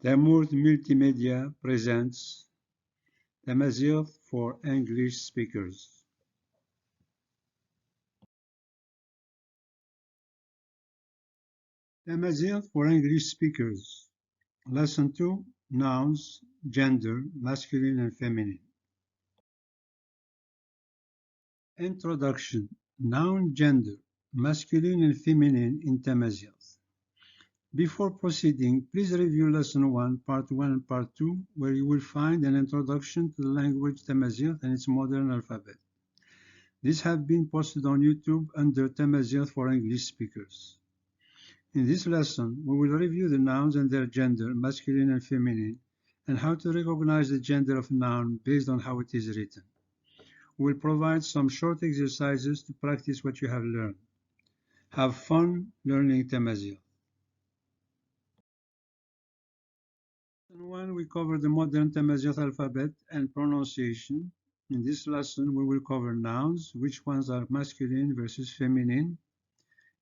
Tamour Multimedia presents Tamazight for English speakers. Tamazight for English speakers. Lesson 2, Nouns, Gender, Masculine and Feminine. Introduction. Noun, Gender, Masculine and Feminine in Tamazight. Before proceeding, please review Lesson 1, Part 1 and Part 2, where you will find an introduction to the language Tamazight and its modern alphabet. These have been posted on YouTube under Tamazight for English speakers. In this lesson, we will review the nouns and their gender, masculine and feminine, and how to recognize the gender of a noun based on how it is written. We will provide some short exercises to practice what you have learned. Have fun learning Tamazight. In 1, we cover the modern Tamazight alphabet and pronunciation. In this lesson, we will cover nouns, which ones are masculine versus feminine.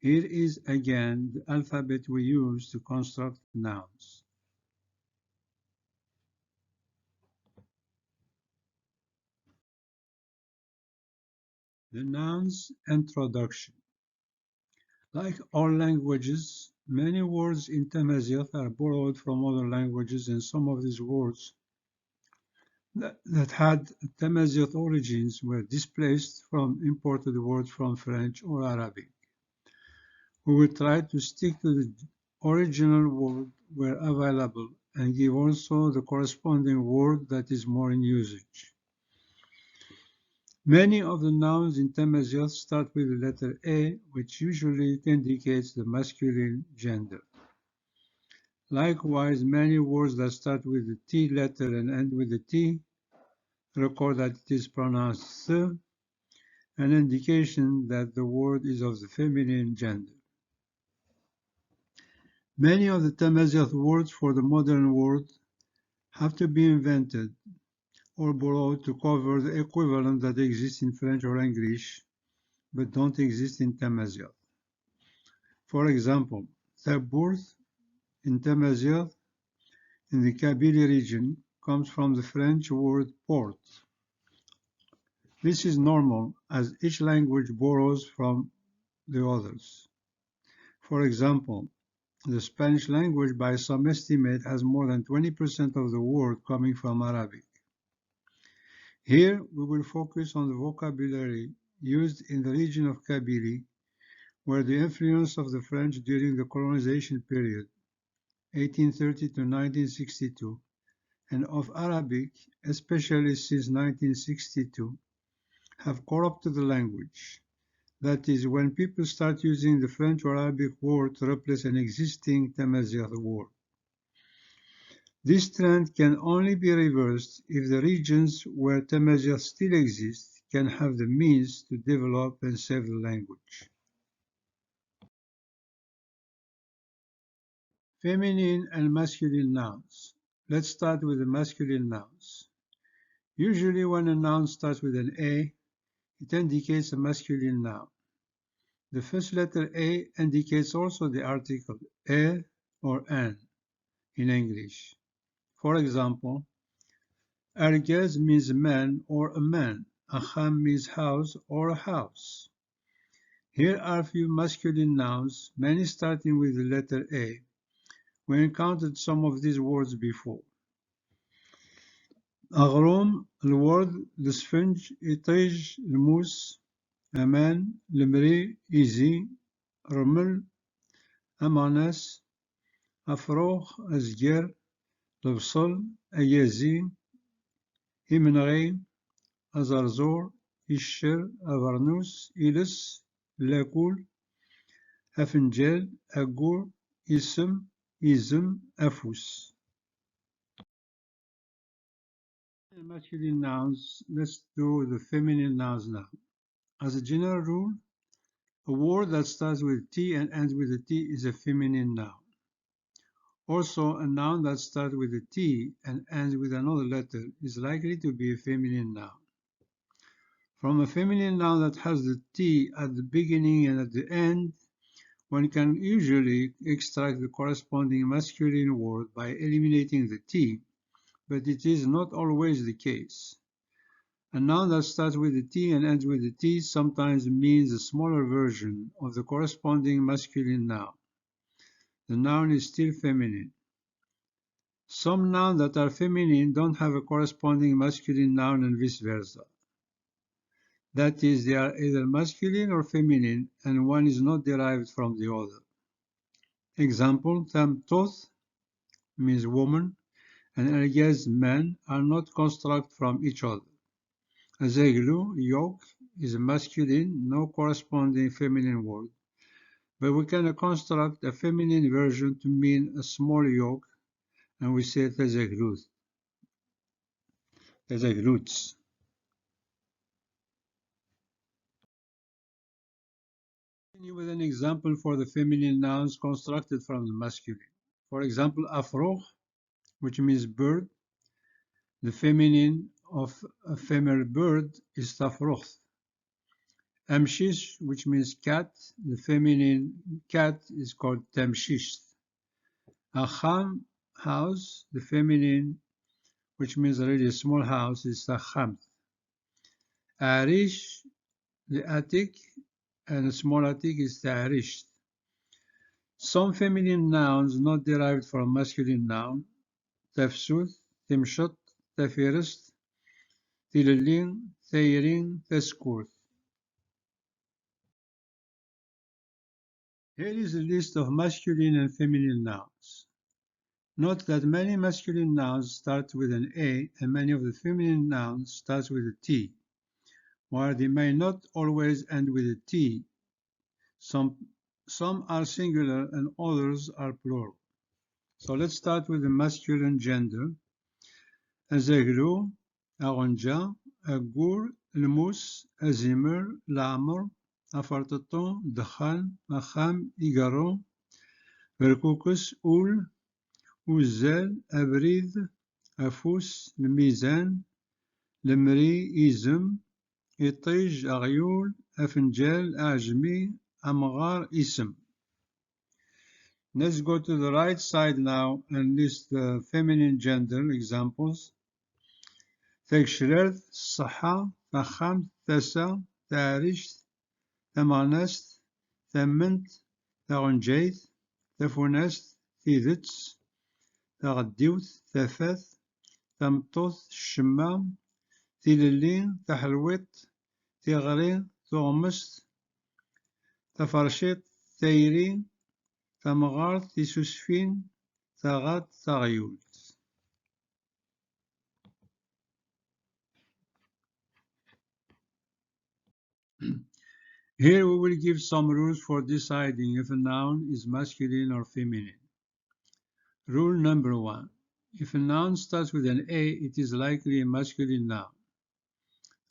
Here is again the alphabet we use to construct nouns. The nouns introduction. Like all languages, many words in Tamazight are borrowed from other languages, and some of these words that had Tamazight origins were displaced from imported words from French or Arabic. We will try to stick to the original word where available and give also the corresponding word that is more in usage. Many of the nouns in Tamazight start with the letter A, which usually indicates the masculine gender. Likewise, many words that start with the T letter and end with the T record that it is pronounced th, an indication that the word is of the feminine gender. Many of the Tamazight words for the modern world have to be invented or borrowed to cover the equivalent that exists in French or English, but don't exist in Tamazight. For example, Tabourth in Tamazight in the Kabylie region comes from the French word port. This is normal as each language borrows from the others. For example, the Spanish language by some estimate has more than 20% of the word coming from Arabic. Here we will focus on the vocabulary used in the region of Kabylie, where the influence of the French during the colonization period, 1830 to 1962, and of Arabic, especially since 1962, have corrupted the language. That is, when people start using the French or Arabic word to replace an existing Tamazight word. This trend can only be reversed if the regions where Tamazight still exists can have the means to develop and save the language. Feminine and masculine nouns. Let's start with the masculine nouns. Usually when a noun starts with an A, it indicates a masculine noun. The first letter A indicates also the article a or an in English. For example, Argaz means man or a man. Acham means house or a house. Here are a few masculine nouns, many starting with the letter A. We encountered some of these words before. أغرام الورد الإسفنج إطيج الموس أمان المري إيزي رمل أمانس أفروخ أزجر لبصل أيازي إمنغي أزرزور إشر أفرنوس إلس لاكول أفنجال أقول اسم إزم أفوس. Masculine nouns. Let's do the feminine nouns now. As a general rule, a word that starts with T and ends with a T is a feminine noun. Also, a noun that starts with a T and ends with another letter is likely to be a feminine noun. From a feminine noun that has the T at the beginning and at the end, One can usually extract the corresponding masculine word by eliminating the T, but it is not always the case. A noun that starts with a T and ends with a T sometimes means a smaller version of the corresponding masculine noun. The noun is still feminine. Some nouns that are feminine don't have a corresponding masculine noun and vice versa. That is, they are either masculine or feminine, and one is not derived from the other. Example, Tamtoth means woman, and Elgez, man, are not constructed from each other. Azeglu, yoke, is a masculine, no corresponding feminine word, but we can construct a feminine version to mean a small yoke, and we say Tezeglut. Tezegluts. Continue with an example for the feminine nouns constructed from the masculine. For example, afroch, which means bird. The feminine of a female bird is tafroch. Amshish, which means cat. The feminine cat is called tamshish. Acham, house. The feminine, which means really a small house, is tachamt. Arish, the attic, and a small attic is ta'arish. Some feminine nouns not derived from masculine noun, tafsuth, timshot, tafirist, tililin, theirin, teskurt. Here is a list of masculine and feminine nouns. Note that many masculine nouns start with an A and many of the feminine nouns start with a T. While they may not always end with a T, some are singular and others are plural. So let's start with the masculine gender. Azeglu, Aronja, Agur, Lmus, Azimer, Lamor, Afartaton, Dachan, Acham, Igaro, Verkukus, Ul, Uzel, Abrid, Afus, الميزان, المري, إزم, إطيج, أغيول, أفنجال, أعجمي, أمغار, إسم. Let's go to the right side now and list the feminine gender examples. Tekshireth, Saha, Tacham, Tessa, Tarish, Tamanest, Tament, Taronjait, Tefunest, Thidits, Tagdiwt, Tefeth, تمطث الشمام تيللين تحلوت تغرين تغمست تفرشت تيرين تمغارت تيسوسفين تغات تغيول. Here we will give some rules for deciding if a noun is masculine or feminine. Rule number 1. If a noun starts with an A, it is likely a masculine noun.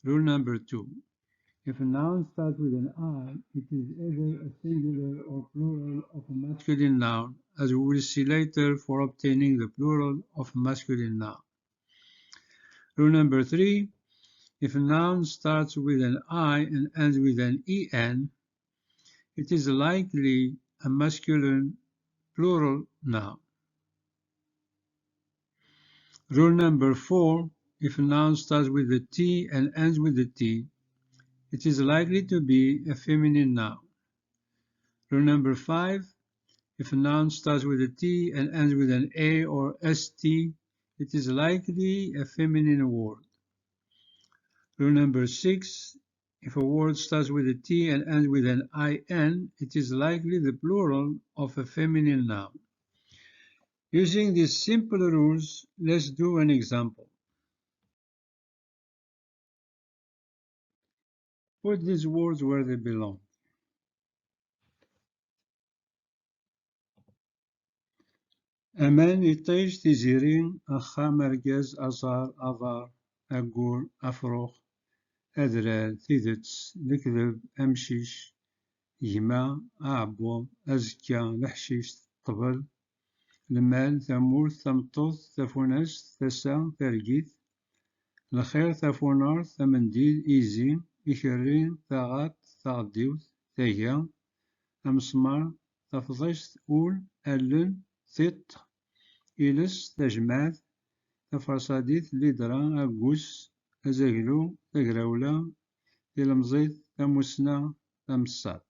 Rule number 2. If a noun starts with an I, it is either a singular or plural of a masculine noun, as we will see later for obtaining the plural of a masculine noun. Rule number 3. If a noun starts with an I and ends with an en, it is likely a masculine plural noun. Rule number 4. If a noun starts with a T and ends with a T, it is likely to be a feminine noun. Rule number 5. If a noun starts with a T and ends with an A or ST, it is likely a feminine word. Rule number 6. If a word starts with a T and ends with an IN, it is likely the plural of a feminine noun. Using these simple rules, let's do an example. Put these words where they belong. Aman, Itej, Tizirin, Acha, Mergez, Azar, Avar, Agur, Afroch, أذرال ثيدتس ذكذب أمشيش يما أعبو أزكى لحشيش طبل المال ثمور ثمطوث ثفونس ثسا ثرقيث الخير ثفونار ثمنديل إيزي إكرين ثغات ثغديوث ثيا أمسمار tafḍist, ul, allen, tiṭ, iles, tajmaɛt, tafarsadit, lidra, aggus, azaglu, tagrawla, tilemẓit, tamussna, tamessaḍt.